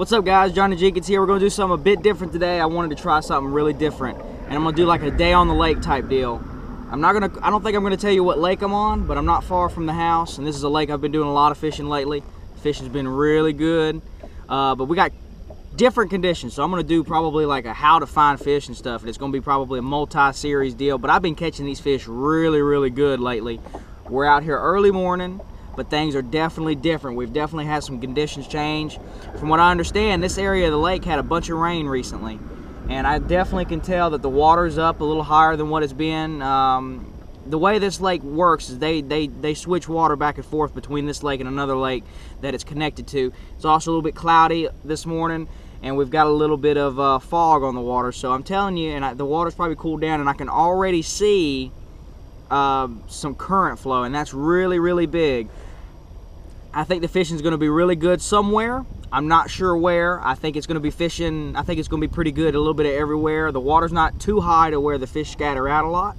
What's up, guys? Johnny Jenkins here. We're gonna do something a bit different today. I wanted to try something really different, and I'm gonna do like a day on the lake type deal. I don't think I'm gonna tell you what lake I'm on, but I'm not far from the house, and this is a lake I've been doing a lot of fishing lately. Fishing's been really good, but we got different conditions, so I'm gonna do probably like a how to find fish and stuff, and it's gonna be probably a multi-series deal. But I've been catching these fish really good lately. We're out here early morning, but things are definitely different. We've definitely had some conditions change. From what I understand, this area of the lake had a bunch of rain recently, and I definitely can tell that the water's up a little higher than what it's been. The way this lake works is they switch water back and forth between this lake and another lake that it's connected to. It's also a little bit cloudy this morning, and we've got a little bit of fog on the water. So I'm telling you, and the water's probably cooled down, and I can already see some current flow, and that's really big. I think the fishing's going to be really good somewhere. I'm not sure where. I think it's going to be fishing. I think it's going to be pretty good a little bit of everywhere. The water's not too high to where the fish scatter out a lot,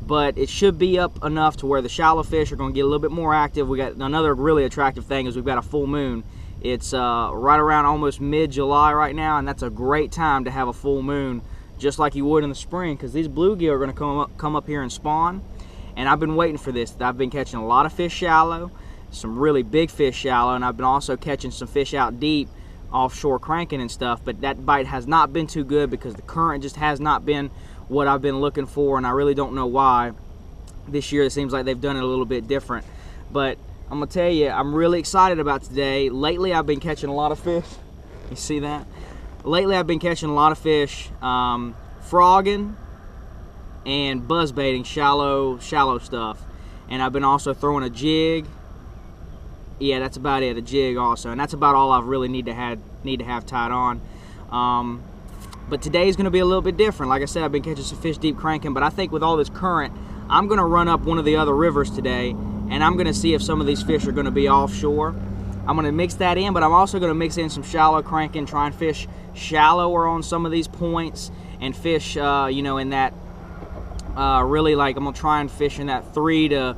but it should be up enough to where the shallow fish are going to get a little bit more active. We got another really attractive thing is we've got a full moon. It's right around almost mid-July right now, and that's a great time to have a full moon, just like you would in the spring, because these bluegill are going to come up here and spawn. And I've been waiting for this. I've been catching a lot of fish shallow, some really big fish shallow, and I've been also catching some fish out deep, offshore cranking and stuff, but that bite has not been too good because the current just has not been what I've been looking for, and I really don't know why. This year it seems like they've done it a little bit different, but I'm gonna tell you, I'm really excited about today. Lately I've been catching a lot of fish. You see that? Lately I've been catching a lot of fish, frogging and buzz baiting shallow stuff, and I've been also throwing a jig. Yeah, that's about it, a jig also, and that's about all I really need to have tied on. But today's going to be a little bit different. Like I said, I've been catching some fish deep cranking, but I think with all this current, I'm going to run up one of the other rivers today, and I'm going to see if some of these fish are going to be offshore. I'm going to mix that in, but I'm also going to mix in some shallow cranking, try and fish shallower on some of these points, and fish, you know, in that really, like, I'm going to try and fish in that 3 to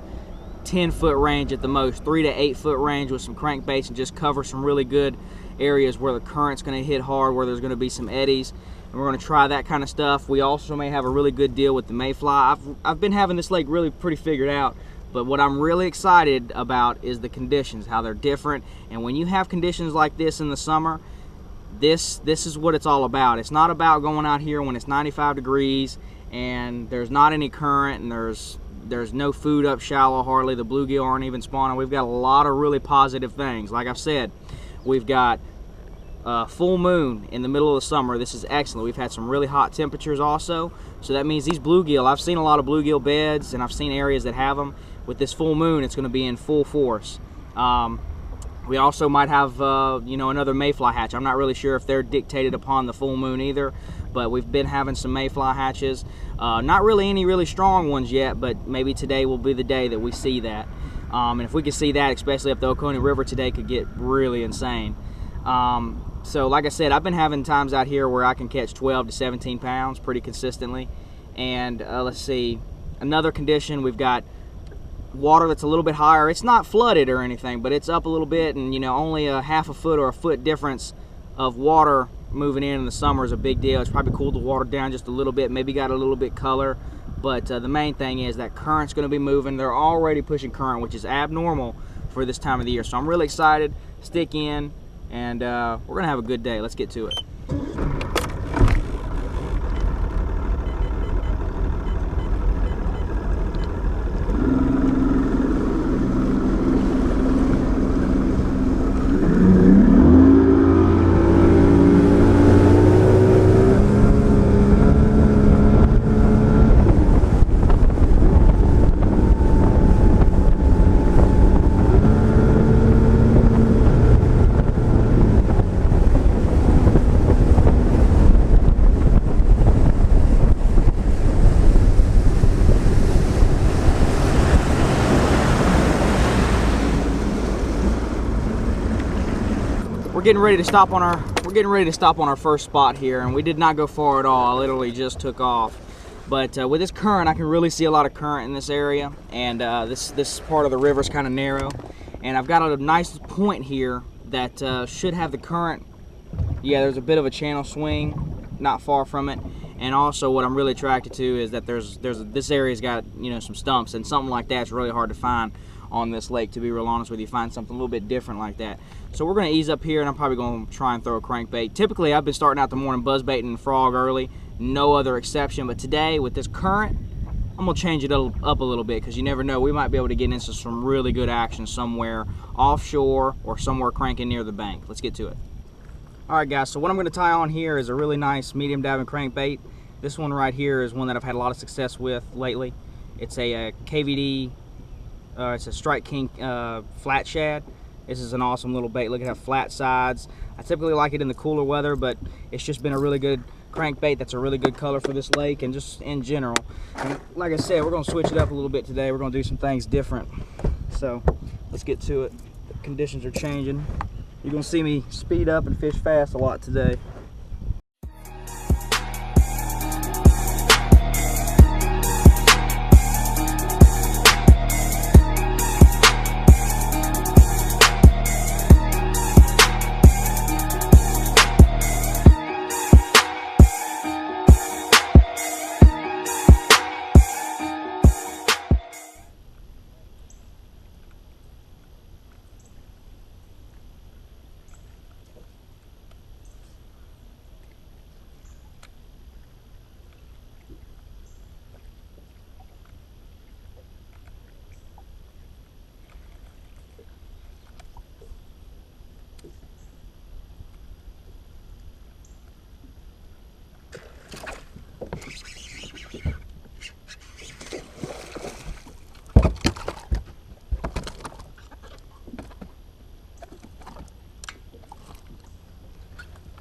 10 foot range at the most, 3 to 8 foot range with some crankbaits, and just cover some really good areas where the current's going to hit hard, where there's going to be some eddies, and we're going to try that kind of stuff. We also may have a really good deal with the mayfly. I've been having this lake really pretty figured out, but what I'm really excited about is the conditions, how they're different. And when you have conditions like this in the summer, this is what it's all about. It's not about going out here when it's 95 degrees and there's not any current and there's no food up shallow hardly. The bluegill aren't even spawning. We've got a lot of really positive things. Like I've said, we've got full moon in the middle of the summer. This is excellent. We've had some really hot temperatures also, so that means these bluegill, I've seen a lot of bluegill beds and I've seen areas that have them. With this full moon, it's going to be in full force. We also might have you know, another mayfly hatch. I'm not really sure if they're dictated upon the full moon either, but we've been having some mayfly hatches. Not really any really strong ones yet, but maybe today will be the day that we see that. And if we could see that, especially up the Oconee River today, could get really insane. So like I said, I've been having times out here where I can catch 12 to 17 pounds pretty consistently. And let's see, another condition, we've got water that's a little bit higher. It's not flooded or anything, but it's up a little bit, and you know, only a half a foot or a foot difference of water moving in the summer is a big deal. It's probably cooled the water down just a little bit, maybe got a little bit color, but the main thing is that current's going to be moving. They're already pushing current, which is abnormal for this time of the year. So I'm really excited. Stick in, and we're gonna have a good day. Let's get to it. We're getting ready to stop on our first spot here, and we did not go far at all. I literally just took off. But with this current, I can really see a lot of current in this area, and this part of the river is kind of narrow. And I've got a nice point here that should have the current yeah, there's a bit of a channel swing not far from it. And also what I'm really attracted to is that this area's got, you know, some stumps, and something like that's really hard to find on this lake, to be real honest with you. Find something a little bit different like that. So we're going to ease up here, and I'm probably going to try and throw a crankbait. Typically I've been starting out the morning buzzbaiting frog early, no other exception, but today with this current I'm going to change it up a little bit, because you never know, we might be able to get into some really good action somewhere offshore or somewhere cranking near the bank. Let's get to it. Alright guys, so what I'm going to tie on here is a really nice medium dabbing crankbait. This one right here is one that I've had a lot of success with lately. It's a KVD, it's a Strike King flat shad. This is an awesome little bait. Look at how flat sides. I typically like it in the cooler weather, but it's just been a really good crankbait that's a really good color for this lake and just in general. And like I said, we're going to switch it up a little bit today. We're going to do some things different. So let's get to it. The conditions are changing. You're going to see me speed up and fish fast a lot today.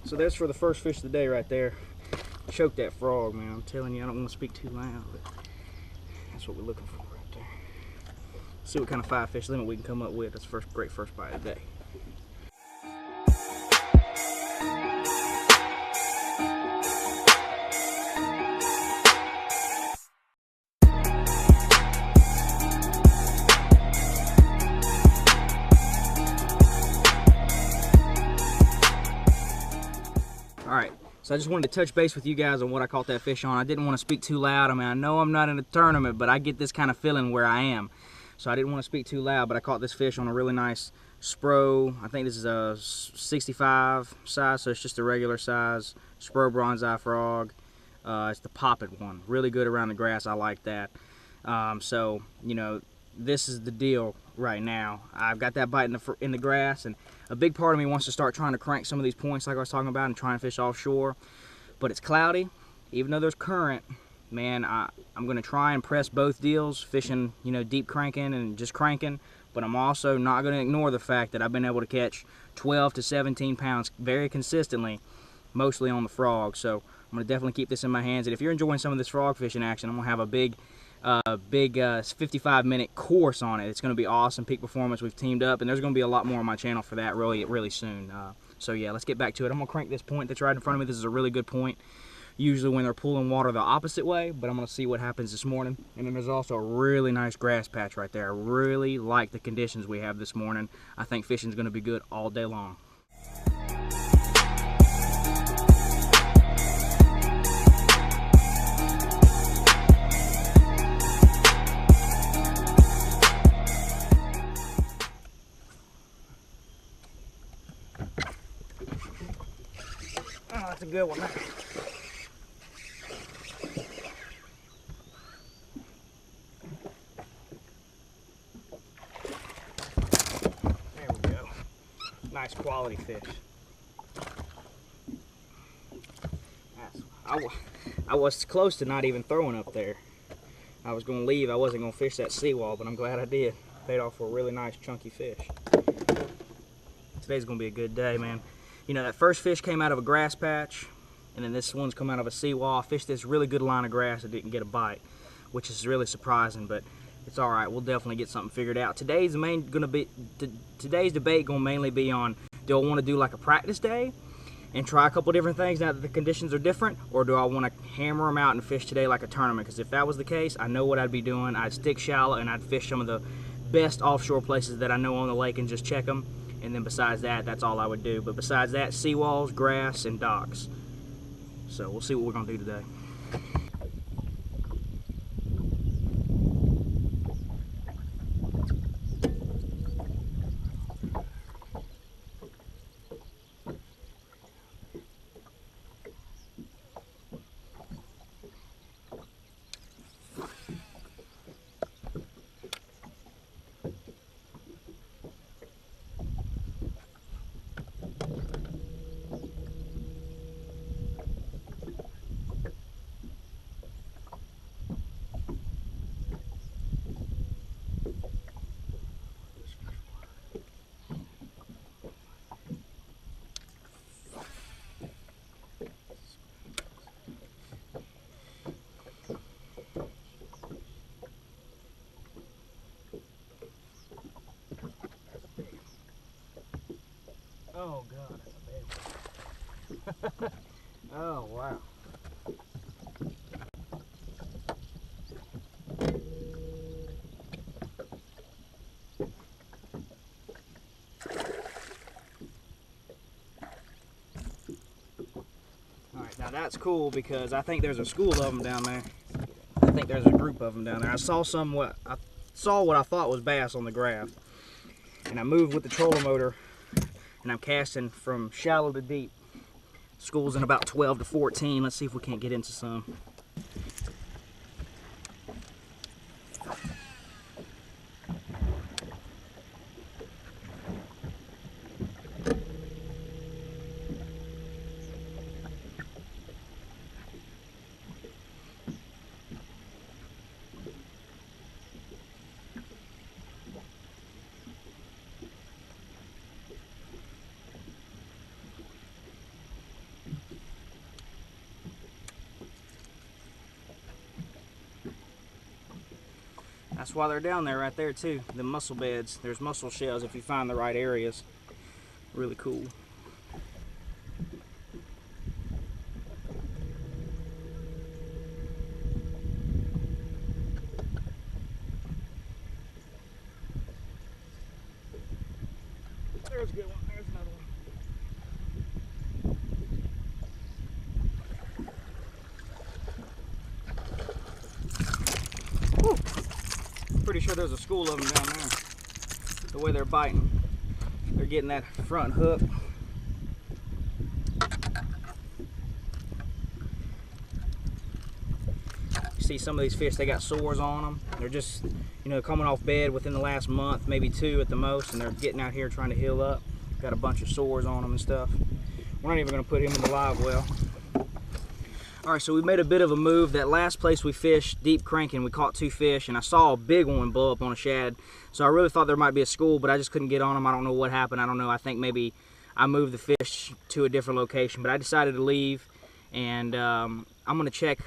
So there's for the first fish of the day right there. Choked that frog, man. I'm telling you, I don't want to speak too loud, but that's what we're looking for right there. See what kind of 5-fish limit we can come up with. That's the great first bite of the day. Alright, so I just wanted to touch base with you guys on what I caught that fish on. I didn't want to speak too loud. I mean, I know I'm not in a tournament, but I get this kind of feeling where I am. So I didn't want to speak too loud, but I caught this fish on a really nice Spro. I think this is a 65 size, so it's just a regular size Spro bronze-eye frog. It's the popped one. Really good around the grass. I like that. So, you know, this is the deal right now. I've got that bite in the grass, and a big part of me wants to start trying to crank some of these points like I was talking about and try and fish offshore. But it's cloudy, even though there's current. Man, I'm going to try and press both deals, fishing, you know, deep cranking and just cranking. But I'm also not going to ignore the fact that I've been able to catch 12 to 17 pounds very consistently, mostly on the frog. So I'm going to definitely keep this in my hands. And if you're enjoying some of this frog fishing action, I'm going to have a big 55-minute course on it. It's going to be awesome. Peak Performance, we've teamed up, and there's going to be a lot more on my channel for that really soon. So yeah, let's get back to it. I'm going to crank this point that's right in front of me. This is a really good point. Usually when they're pulling water the opposite way, but I'm going to see what happens this morning. And then there's also a really nice grass patch right there. I really like the conditions we have this morning. I think fishing's going to be good all day long. Oh, that's a good one. There we go. Nice quality fish. I was close to not even throwing up there. I was going to leave. I wasn't going to fish that seawall, but I'm glad I did. Paid off for a really nice chunky fish. Today's going to be a good day, man. You know, that first fish came out of a grass patch, and then this one's come out of a seawall. I fished this really good line of grass and didn't get a bite, which is really surprising, but it's all right. We'll definitely get something figured out. Today's debate going to mainly be on, do I want to do like a practice day and try a couple different things now that the conditions are different, or do I want to hammer them out and fish today like a tournament? Because if that was the case, I know what I'd be doing. I'd stick shallow and I'd fish some of the best offshore places that I know on the lake and just check them And then besides that, that's all I would do. But besides that, seawalls, grass, and docks. So we'll see what we're gonna do today. Oh God, that's a big one. Oh wow. Alright, now that's cool because I think there's a school of them down there. I think there's a group of them down there. I saw what I thought was bass on the graph. And I moved with the trolling motor and I'm casting from shallow to deep. School's in about 12 to 14. Let's see if we can't get into some. That's why they're down there right there too. The mussel beds. There's mussel shells if you find the right areas. Really cool. There's a good one. There's another one. Woo. Pretty sure there's a school of them down there. The way they're biting. They're getting that front hook. You see some of these fish, they got sores on them. They're just, you know, coming off bed within the last month, maybe 2 at the most, and they're getting out here trying to heal up. Got a bunch of sores on them and stuff. We're not even gonna put him in the live well. All right, so we made a bit of a move. That last place we fished, deep cranking, we caught 2 fish, and I saw a big one blow up on a shad. So I really thought there might be a school, but I just couldn't get on them. I don't know what happened. I don't know. I think maybe I moved the fish to a different location, but I decided to leave, and I'm gonna check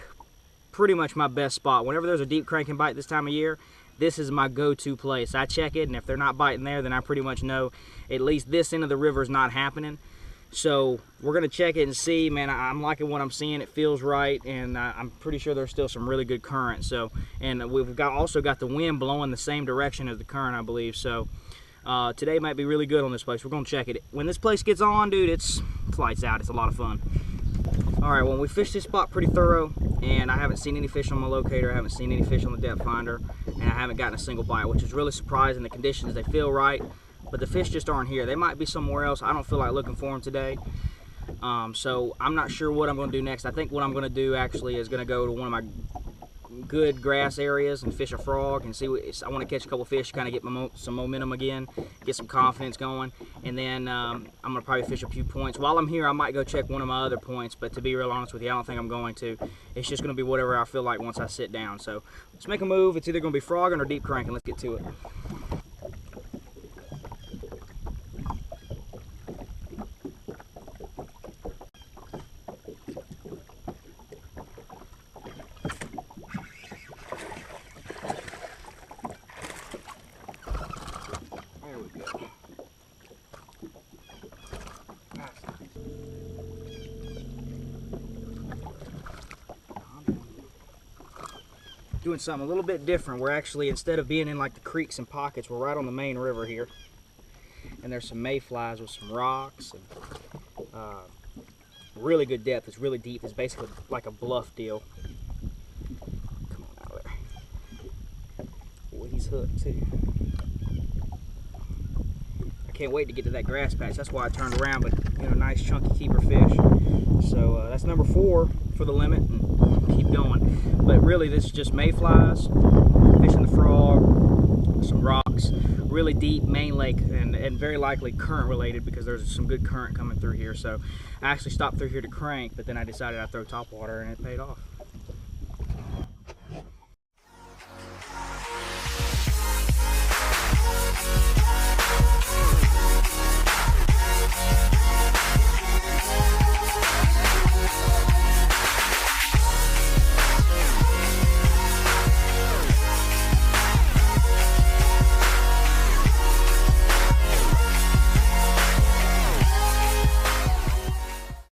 pretty much my best spot. Whenever there's a deep cranking bite this time of year, this is my go-to place. I check it, and if they're not biting there, then I pretty much know at least this end of the river is not happening. So we're gonna check it and see. Man, I'm liking what I'm seeing. It feels right, and I'm pretty sure there's still some really good current. So, and we've also got the wind blowing the same direction as the current, I believe. So today might be really good on this place. We're gonna check it. When this place gets on, dude, it's lights out. It's a lot of fun. All right, well, we fished this spot pretty thorough, and I haven't seen any fish on my locator. I haven't seen any fish on the depth finder, and I haven't gotten a single bite, which is really surprising. The conditions, they feel right, but the fish just aren't here. They might be somewhere else. I don't feel like looking for them today. So I'm not sure what I'm going to do next. I think what I'm going to do actually is going to go to one of my good grass areas and fish a frog and see what I want to catch a couple fish, kind of get some momentum again, get some confidence going, and then I'm going to probably fish a few points. While I'm here, I might go check one of my other points, but to be real honest with you, I don't think I'm going to. It's just going to be whatever I feel like once I sit down. So let's make a move. It's either going to be frogging or deep cranking. Let's get to it. Doing something a little bit different. We're actually, instead of being in like the creeks and pockets, we're right on the main river here. and there's some mayflies with some rocks. And, really good depth. It's really deep. It's basically like a bluff deal. Come on out of there. Boy, he's hooked too. I can't wait to get to that grass patch. That's why I turned around, but you know, nice chunky keeper fish. So that's number 4 for the limit, and keep going. But really, this is just mayflies, fishing the frog, some rocks, really deep main lake, and very likely current related because there's some good current coming through here. So I actually stopped through here to crank, but then I decided I'd throw topwater and it paid off.